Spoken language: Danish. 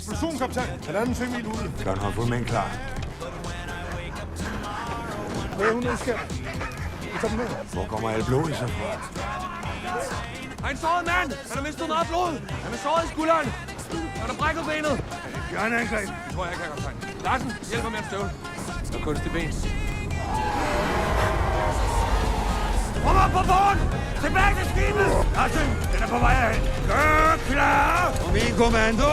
eksplosion, kaptajn. 1,5 sømil ude. Gør en håndfuld mænd klar. Hvad er hun elsker? Vi tager den med. Hvor kommer alle blod i så fra? Der er en såret mand! Han har mistet meget blod! Han er såret i skulderen! Han har brækket benet! Bjørneangreb. Det tror jeg, jeg kan, kaptajn. Larsen, hjælp mig med at støvle. Der er kunstig ben. Kom op på foran! Tilbage til skibet! Larsen, den er på vej herhen. Gør klar! Og min kommando!